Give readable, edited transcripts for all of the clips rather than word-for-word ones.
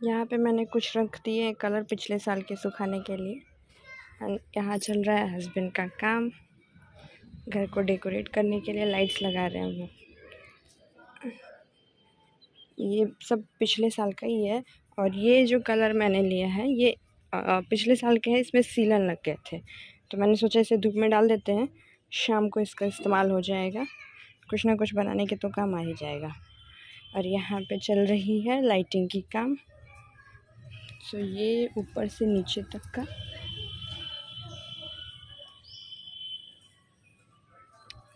यहाँ पे मैंने कुछ रख दिए कलर पिछले साल के सुखाने के लिए। एंड यहाँ चल रहा है हस्बैंड का काम, घर को डेकोरेट करने के लिए लाइट्स लगा रहे हैं वो। ये सब पिछले साल का ही है। और ये जो कलर मैंने लिया है ये पिछले साल के है, इसमें सीलन लग गए थे तो मैंने सोचा इसे धूप में डाल देते हैं, शाम को इसका इस्तेमाल हो जाएगा, कुछ ना कुछ बनाने के तो काम आ ही जाएगा। और यहाँ पे चल रही है लाइटिंग की काम। सो ये ऊपर से नीचे तक का।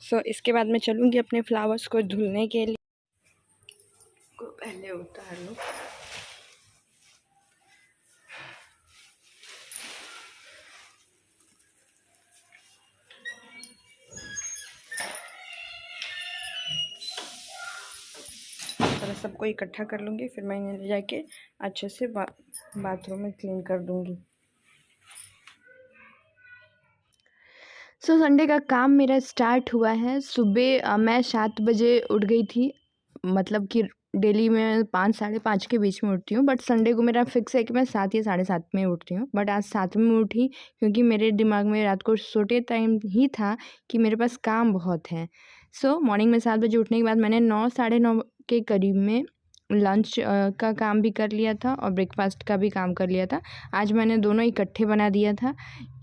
सो इसके बाद मैं चलूँगी अपने फ्लावर्स को धुलने के लिए। को पहले उतार लो। और सबको इकट्ठा कर लूँगी, फिर मैं इन्हें ले जाके अच्छे से बाथरूम में क्लीन कर दूँगी। संडे का काम मेरा स्टार्ट हुआ है। सुबह मैं 7 बजे उठ गई थी, मतलब कि डेली मैं 5 साढ़े 5 के बीच में उठती हूँ, बट संडे को मेरा फिक्स है कि मैं 7 या साढ़े 7 में उठती हूँ। बट आज 7 में उठी क्योंकि मेरे दिमाग में रात को सोते टाइम ही था कि मेरे पास काम बहुत है। मॉर्निंग में 7 बजे उठने के बाद मैंने 9 साढ़े 9 के करीब में लंच का काम भी कर लिया था और ब्रेकफास्ट का भी काम कर लिया था। आज मैंने दोनों इकट्ठे बना दिया था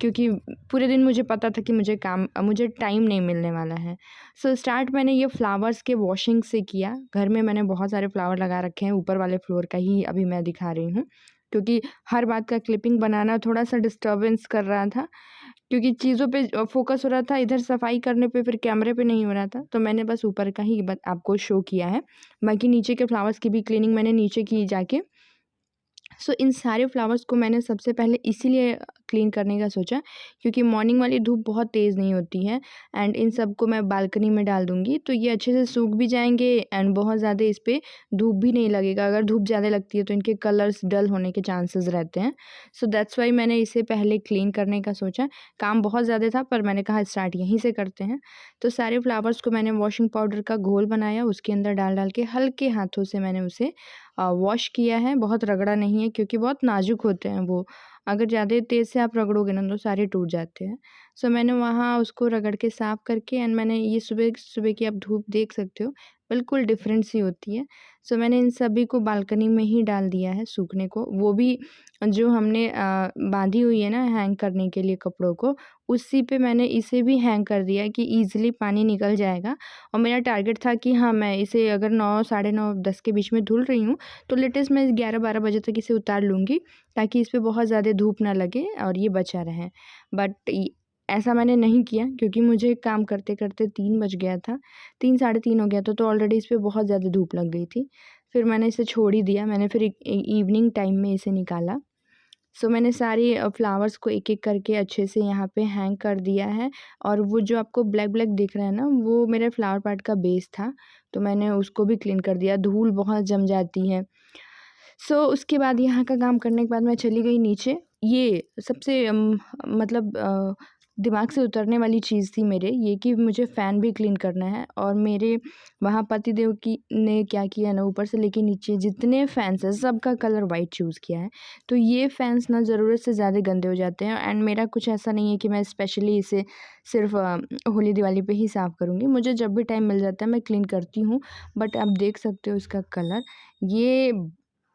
क्योंकि पूरे दिन मुझे पता था कि मुझे टाइम नहीं मिलने वाला है। स्टार्ट मैंने ये फ्लावर्स के वॉशिंग से किया। घर में मैंने बहुत सारे फ्लावर लगा रखे हैं, ऊपर वाले फ्लोर का ही अभी मैं दिखा रही हूँ क्योंकि हर बात का क्लिपिंग बनाना थोड़ा सा डिस्टर्बेंस कर रहा था, क्योंकि चीज़ों पे फ़ोकस हो रहा था, इधर सफाई करने पे फिर कैमरे पे नहीं हो रहा था। तो मैंने बस ऊपर का ही आपको शो किया है, बाकी नीचे के फ्लावर्स की भी क्लीनिंग मैंने नीचे की जाके। इन सारे फ्लावर्स को मैंने सबसे पहले इसीलिए क्लीन करने का सोचा क्योंकि मॉर्निंग वाली धूप बहुत तेज़ नहीं होती है एंड इन सब को मैं बालकनी में डाल दूँगी तो ये अच्छे से सूख भी जाएंगे एंड बहुत ज़्यादा इस पर धूप भी नहीं लगेगा। अगर धूप ज़्यादा लगती है तो इनके कलर्स डल होने के चांसेस रहते हैं। दैट्स वाई मैंने इसे पहले क्लीन करने का सोचा। काम बहुत ज़्यादा था पर मैंने कहा स्टार्ट यहीं से करते हैं। तो सारे फ्लावर्स को मैंने वॉशिंग पाउडर का घोल बनाया, उसके अंदर डाल डाल के हल्के हाथों से मैंने उसे वॉश किया है। बहुत रगड़ा नहीं है क्योंकि बहुत नाजुक होते हैं वो, अगर ज़्यादा तेज़ से आप रगड़ोगे ना तो सारे टूट जाते हैं। मैंने वहाँ उसको रगड़ के साफ़ करके एंड मैंने ये सुबह सुबह की आप धूप देख सकते हो बिल्कुल डिफरेंट सी होती है। मैंने इन सभी को बालकनी में ही डाल दिया है सूखने को, वो भी जो हमने बांधी हुई है ना हैंग करने के लिए कपड़ों को, उसी पे मैंने इसे भी हैंग कर दिया कि ईज़िली पानी निकल जाएगा। और मेरा टारगेट था कि हाँ, मैं इसे अगर 9 साढ़े 9 10 के बीच में धुल रही हूँ तो लेटेस्ट मैं 11-12 बजे तक इसे उतार लूँगी ताकि इस पे बहुत ज़्यादा धूप ना लगे और ये बचा रहे। बट ऐसा मैंने नहीं किया क्योंकि मुझे काम करते-करते 3 बज गया था, 3 साढ़े 3 हो गया था तो ऑलरेडी इस पे बहुत ज़्यादा धूप लग गई थी। फिर मैंने इसे छोड़ ही दिया, मैंने फिर इवनिंग टाइम में इसे निकाला। मैंने सारी फ्लावर्स को एक-एक करके अच्छे से यहाँ पे हैंग कर दिया है। और वो जो आपको ब्लैक-ब्लैक दिख रहा है ना, वो मेरे फ्लावर पॉट का बेस था, तो मैंने उसको भी क्लीन कर दिया, धूल बहुत जम जाती है। उसके बाद यहाँ का काम करने के बाद मैं चली गई नीचे। ये सबसे मतलब दिमाग से उतरने वाली चीज़ थी मेरे ये कि मुझे फ़ैन भी क्लीन करना है। और मेरे वहाँ पतिदेव की ने क्या किया ना, ऊपर से लेके नीचे जितने फ़ैन्स हैं सबका कलर वाइट चूज़ किया है। तो ये फ़ैन्स ना ज़रूरत से ज़्यादा गंदे हो जाते हैं एंड मेरा कुछ ऐसा नहीं है कि मैं स्पेशली इसे सिर्फ़ होली दिवाली पे ही साफ़ करूँगी, मुझे जब भी टाइम मिल जाता है मैं क्लीन करती हूँ। बट आप देख सकते हो इसका कलर ये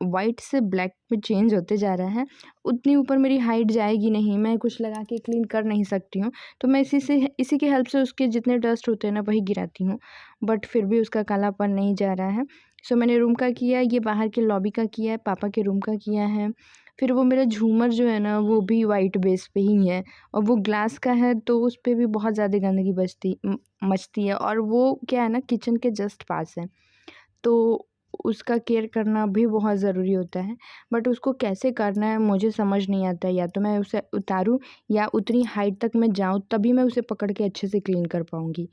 वाइट से ब्लैक में चेंज होते जा रहा है। उतनी ऊपर मेरी हाइट जाएगी नहीं, मैं कुछ लगा के क्लीन कर नहीं सकती हूँ, तो मैं इसी की हेल्प से उसके जितने डस्ट होते हैं ना वही गिराती हूँ, बट फिर भी उसका कालापन नहीं जा रहा है। मैंने रूम का किया, ये बाहर के लॉबी का किया है, पापा के रूम का किया है। फिर वो मेरा झूमर जो है ना वो भी वाइट बेस पे ही है और वो ग्लास का है तो उस पे भी बहुत ज़्यादा गंदगी मचती है और वो क्या है ना किचन के जस्ट पास है, तो उसका केयर करना भी बहुत ज़रूरी होता है। बट उसको कैसे करना है मुझे समझ नहीं आता है, या तो मैं उसे उतारूँ या उतनी हाइट तक मैं जाऊँ तभी मैं उसे पकड़ के अच्छे से क्लीन कर पाऊँगी।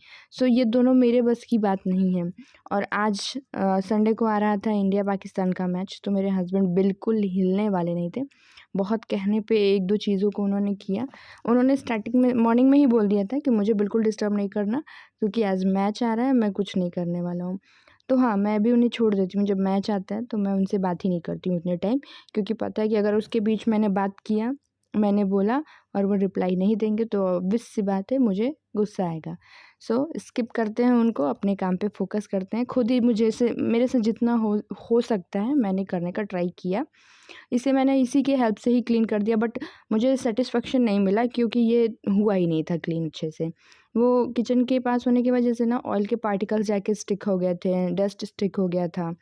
ये दोनों मेरे बस की बात नहीं है। और आज संडे को आ रहा था इंडिया पाकिस्तान का मैच, तो मेरे हस्बैंड बिल्कुल हिलने वाले नहीं थे। बहुत कहने पे 1-2 चीज़ों को उन्होंने किया। उन्होंने स्टार्टिंग में मॉर्निंग में ही बोल दिया था कि मुझे बिल्कुल डिस्टर्ब नहीं करना क्योंकि आज मैच आ रहा है, मैं कुछ नहीं करने वाला हूँ। तो हाँ, मैं भी उन्हें छोड़ देती हूँ, जब मैच आता है तो मैं उनसे बात ही नहीं करती हूँ उतने टाइम, क्योंकि पता है कि अगर उसके बीच मैंने बात किया, मैंने बोला और वो रिप्लाई नहीं देंगे तो ऑब्वियस सी बात है मुझे गुस्सा आएगा। सो स्किप करते हैं उनको, अपने काम पे फ़ोकस करते हैं। खुद ही मुझे से मेरे से जितना हो सकता है मैंने करने का ट्राई किया। इसे मैंने इसी के हेल्प से ही क्लीन कर दिया, बट मुझे सैटिस्फैक्शन नहीं मिला क्योंकि ये हुआ ही नहीं था क्लीन अच्छे से। वो किचन के पास होने की वजह से ना ऑयल के पार्टिकल्स जाके स्टिक हो गए थे, डस्ट स्टिक हो गया था।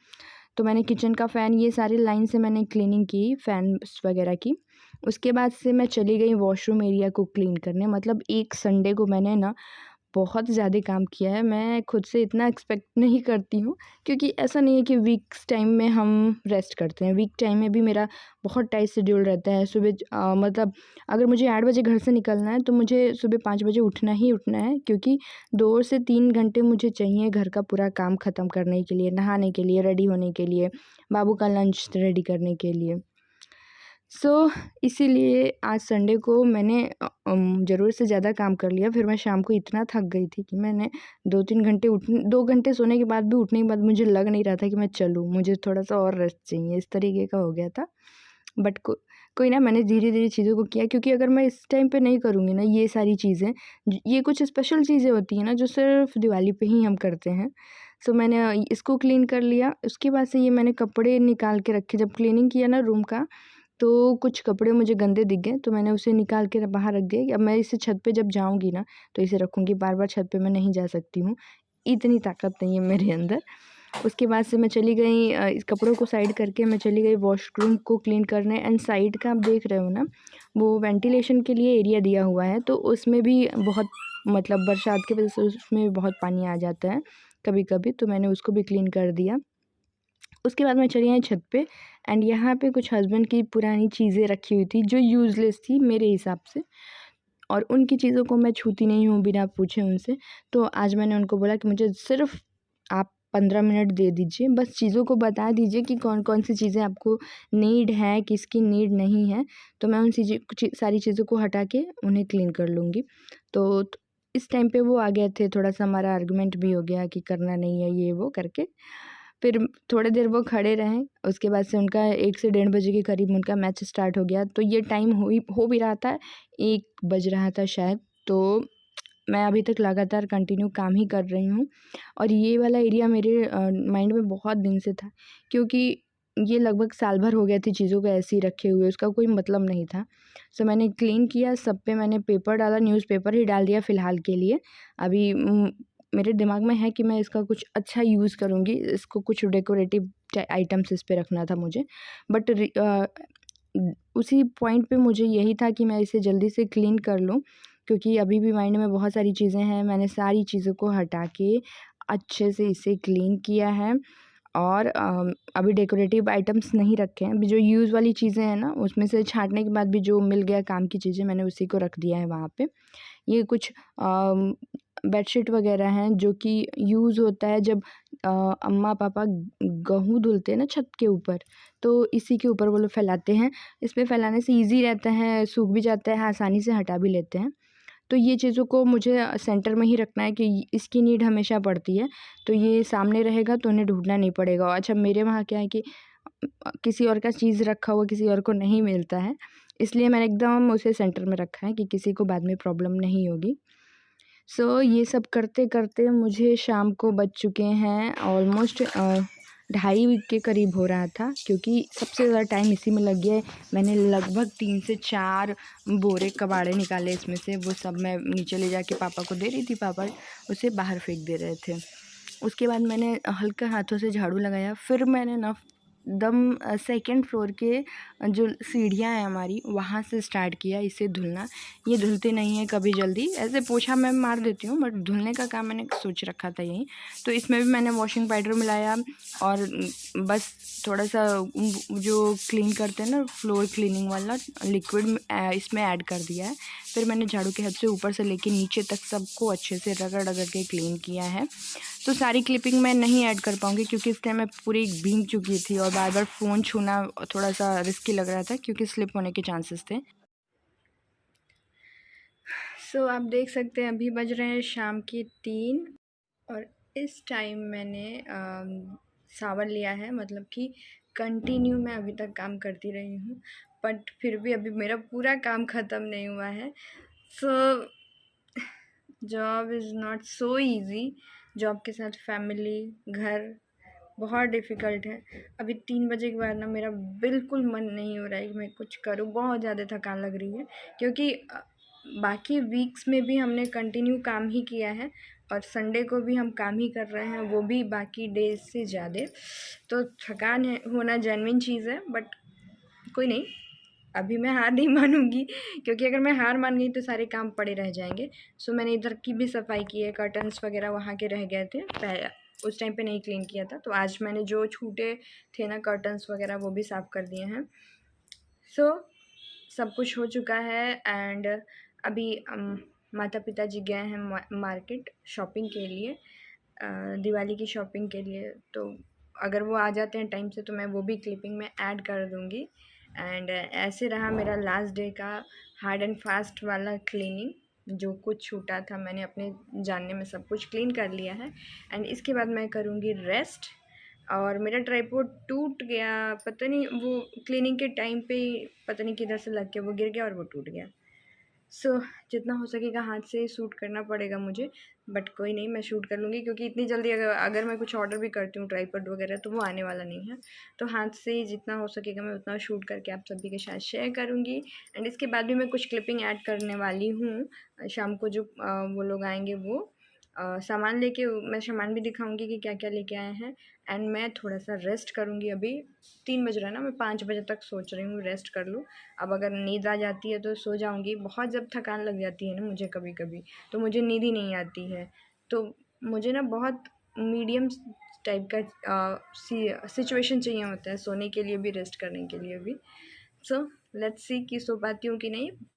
तो मैंने किचन का फ़ैन, ये सारी लाइन से मैंने क्लीनिंग की, फ़ैन्स वगैरह की। उसके बाद से मैं चली गई वॉशरूम एरिया को क्लीन करने। मतलब एक संडे को मैंने ना बहुत ज़्यादा काम किया है। मैं खुद से इतना एक्सपेक्ट नहीं करती हूँ, क्योंकि ऐसा नहीं है कि वीक्स टाइम में हम रेस्ट करते हैं। वीक टाइम में भी मेरा बहुत टाइट शेड्यूल रहता है। सुबह मतलब अगर मुझे 8 बजे घर से निकलना है तो मुझे सुबह 5 बजे उठना ही उठना है, क्योंकि 2 से 3 घंटे मुझे चाहिए घर का पूरा काम ख़त्म करने के लिए, नहाने के लिए, रेडी होने के लिए, बाबू का लंच रेडी करने के लिए। सो इसीलिए आज संडे को मैंने ज़रूरत से ज़्यादा काम कर लिया। फिर मैं शाम को इतना थक गई थी कि मैंने 2-3 घंटे 2 घंटे सोने के बाद भी, उठने के बाद मुझे लग नहीं रहा था कि मैं चलूँ, मुझे थोड़ा-सा और रेस्ट चाहिए, इस तरीके का हो गया था। बट कोई ना, मैंने धीरे-धीरे चीज़ों को किया, क्योंकि अगर मैं इस टाइम पे नहीं करूँगी ना ये सारी चीज़ें, ये कुछ स्पेशल चीज़ें होती हैं ना जो सिर्फ़ दिवाली पे ही हम करते हैं। सो मैंने इसको क्लीन कर लिया। उसके बाद से ये मैंने कपड़े निकाल के रखे, जब क्लीनिंग किया ना रूम का, तो कुछ कपड़े मुझे गंदे दिख गए, तो मैंने उसे निकाल के बाहर रख दिया कि अब मैं इसे छत पे जब जाऊँगी ना तो इसे रखूँगी, बार-बार छत पे मैं नहीं जा सकती हूँ, इतनी ताकत नहीं है मेरे अंदर। उसके बाद से मैं चली गई इस कपड़ों को साइड करके मैं चली गई वॉशरूम को क्लीन करने। एंड साइड का आप देख रहे हो ना, वो वेंटिलेशन के लिए एरिया दिया हुआ है, तो उसमें भी बहुत, मतलब बरसात की वजह से उसमें भी बहुत पानी आ जाता है कभी-कभी, तो मैंने उसको भी क्लीन कर दिया। उसके बाद मैं चली आई छत पे, एंड यहाँ पे कुछ हस्बैंड की पुरानी चीज़ें रखी हुई थी जो यूज़लेस थी मेरे हिसाब से, और उनकी चीज़ों को मैं छूती नहीं हूँ बिना पूछे उनसे। तो आज मैंने उनको बोला कि मुझे सिर्फ़ आप 15 मिनट दे दीजिए, बस चीज़ों को बता दीजिए कि कौन-कौन सी चीज़ें आपको नीड है, किसकी नीड नहीं है, तो मैं उन सारी चीज़ों को हटा के उन्हें क्लीन कर लूँगी। तो इस टाइम पे वो आ गए थे, थोड़ा-सा हमारा आर्गुमेंट भी हो गया कि करना नहीं है ये वो करके। फिर थोड़ी देर वो खड़े रहे, उसके बाद से उनका 1 से डेढ़ बजे के करीब उनका मैच स्टार्ट हो गया। तो ये टाइम हो भी रहा था, 1 बज रहा था शायद। तो मैं अभी तक लगातार कंटिन्यू काम ही कर रही हूँ, और ये वाला एरिया मेरे माइंड में बहुत दिन से था, क्योंकि ये लगभग साल भर हो गए थे चीज़ों को ऐसे ही रखे हुए, उसका कोई मतलब नहीं था। सो मैंने क्लीन किया, सब पे मैंने पेपर डाला, न्यूज़पेपर ही डाल दिया फ़िलहाल के लिए। अभी मेरे दिमाग में है कि मैं इसका कुछ अच्छा यूज़ करूँगी, इसको कुछ डेकोरेटिव आइटम्स इस पे रखना था मुझे। बट उसी पॉइंट पे मुझे यही था कि मैं इसे जल्दी से क्लीन कर लूँ, क्योंकि अभी भी माइंड में बहुत सारी चीज़ें हैं। मैंने सारी चीज़ों को हटा के अच्छे से इसे क्लीन किया है, और अभी डेकोरेटिव आइटम्स नहीं रखे हैं। अभी जो यूज़ वाली चीज़ें हैं ना, उसमें से छाँटने के बाद भी जो मिल गया काम की चीज़ें, मैंने उसी को रख दिया है वहाँ पे। ये कुछ बेडशीट वगैरह हैं जो कि यूज़ होता है जब अम्मा-पापा गेहूँ धुलते हैं ना छत के ऊपर, तो इसी के ऊपर वो लोग फैलाते हैं। इसमें फैलाने से ईज़ी रहता है, सूख भी जाता है, आसानी से हटा भी लेते हैं। तो ये चीज़ों को मुझे सेंटर में ही रखना है कि इसकी नीड हमेशा पड़ती है, तो ये सामने रहेगा तो उन्हें ढूँढना नहीं पड़ेगा। अच्छा, मेरे वहाँ क्या है कि किसी और का चीज़ रखा हुआ किसी और को नहीं मिलता है, इसलिए मैंने एकदम उसे सेंटर में रखा है कि किसी को बाद में प्रॉब्लम नहीं होगी। सो ये सब करते-करते मुझे शाम को बज चुके हैं ऑलमोस्ट 2:30 के करीब हो रहा था, क्योंकि सबसे ज़्यादा टाइम इसी में लग गया है। मैंने लगभग 3 से 4 बोरे कबाड़े निकाले इसमें से, वो सब मैं नीचे ले जाके पापा को दे रही थी, पापा उसे बाहर फेंक दे रहे थे। उसके बाद मैंने हल्का हाथों से झाड़ू लगाया, फिर मैंने ना एकदम सेकंड फ्लोर के जो सीढ़ियाँ हैं हमारी, वहाँ से स्टार्ट किया इसे धुलना। ये धुलते नहीं हैं कभी जल्दी, ऐसे पोछा मैं मार देती हूँ, बट धुलने का काम मैंने सोच रखा था यहीं। तो इसमें भी मैंने वॉशिंग पाउडर मिलाया, और बस थोड़ा-सा जो क्लीन करते हैं ना फ्लोर क्लीनिंग वाला लिक्विड इसमें ऐड कर दिया है। फिर मैंने झाड़ू के हेल्प से ऊपर से लेके नीचे तक सबको अच्छे से रगड़-रगड़ के क्लीन किया है। तो सारी क्लिपिंग मैं नहीं ऐड कर पाऊँगी, क्योंकि इस टाइम मैं पूरी भीग चुकी थी, और बार-बार फ़ोन छूना थोड़ा-सा रिस्की लग रहा था, क्योंकि स्लिप होने के चांसेस थे। सो आप देख सकते हैं अभी बज रहे हैं शाम के 3, और इस टाइम मैंने सावर लिया है, मतलब कि कंटिन्यू मैं अभी तक काम करती रही हूँ, बट फिर भी अभी मेरा पूरा काम ख़त्म नहीं हुआ है। So job is not so easy. Job के साथ फैमिली, घर बहुत डिफ़िकल्ट है। अभी 3 बजे के बाद ना मेरा बिल्कुल मन नहीं हो रहा है कि मैं कुछ करूँ, बहुत ज़्यादा थकान लग रही है, क्योंकि बाकी वीक्स में भी हमने कंटिन्यू काम ही किया है और संडे को भी हम काम ही कर रहे हैं, वो भी बाकी डेज से ज़्यादा। तो थकान है होना जेन्युइन चीज़ है, बट कोई नहीं, अभी मैं हार नहीं मानूँगी, क्योंकि अगर मैं हार मान गई तो सारे काम पड़े रह जाएँगे। सो मैंने इधर की भी सफाई की है, कर्टन्स वगैरह वहाँ के रह गए थे, उस टाइम पे नहीं क्लीन किया था, तो आज मैंने जो छूटे थे ना कर्टन्स वगैरह वो भी साफ़ कर दिए हैं। सो सब कुछ हो चुका है एंड अभी माता पिता जी गए हैं मार्केट शॉपिंग के लिए, दिवाली की शॉपिंग के लिए। तो अगर वो आ जाते हैं टाइम से तो मैं वो भी क्लिपिंग में ऐड कर दूँगी। एंड ऐसे रहा मेरा लास्ट डे का हार्ड एंड फास्ट वाला क्लीनिंग। जो कुछ छूटा था मैंने अपने जानने में सब कुछ क्लीन कर लिया है एंड इसके बाद मैं करूँगी रेस्ट। और मेरा ट्राइपॉड टूट गया, पता नहीं वो क्लीनिंग के टाइम पे ही पता नहीं किधर से लग के वो गिर गया और वो टूट गया। सो जितना हो सकेगा हाथ से शूट करना पड़ेगा मुझे, बट कोई नहीं, मैं शूट कर लूँगी, क्योंकि इतनी जल्दी अगर मैं कुछ ऑर्डर भी करती हूँ ट्राइपॉड वगैरह तो वो आने वाला नहीं है। तो हाथ से ही जितना हो सकेगा मैं उतना शूट करके आप सभी के साथ शेयर करूँगी। एंड इसके बाद भी मैं कुछ क्लिपिंग ऐड करने वाली हूँ। शाम को जो वो लोग आएंगे वो सामान लेके, मैं सामान भी दिखाऊंगी कि क्या क्या लेके आए हैं। एंड मैं थोड़ा सा रेस्ट करूँगी। अभी 3 बज रहा है ना, मैं 5 बजे तक सोच रही हूँ रेस्ट कर लूँ। अब अगर नींद आ जाती है तो सो जाऊँगी। बहुत जब थकान लग जाती है ना मुझे कभी कभी, तो मुझे नींद ही नहीं आती है। तो मुझे ना बहुत मीडियम टाइप का सिचुएशन चाहिए होता है सोने के लिए भी, रेस्ट करने के लिए भी। सो लेट्स सी कि सो पाती हूँ कि नहीं।